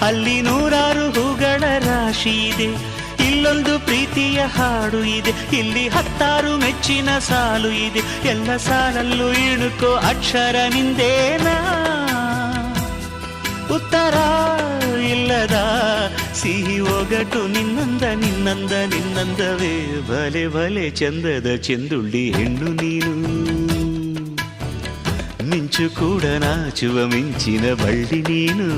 ಅಲ್ಲಿ ನೂರಾರು ಹೂಗಳ ರಾಶಿ ಇದೆ, ಇಲ್ಲೊಂದು ಪ್ರೀತಿಯ ಹಾಡು ಇದೆ, ಇಲ್ಲಿ 10 ಮೆಚ್ಚಿನ ಸಾಲು ಇದೆ, ಎಲ್ಲ ಸಾಲಲ್ಲೂ ಇಣುಕೋ ಅಕ್ಷರ ನಿಂದೇನಾ. ಉತ್ತರ ಇಲ್ಲದ ಸಿಹಿ ಒಗಟು ನಿನ್ನಂದವೇ, ಭಲೆ ಭಲೆ ಚಂದದ ಚೆಂದುಳ್ಳಿ ಹೆಣ್ಣು ನೀನು. ಮಿಂಚು ಕೂಡ ನಾಚುವ ಮಿಂಚಿನ ಬಳ್ಳಿ ನೀನು.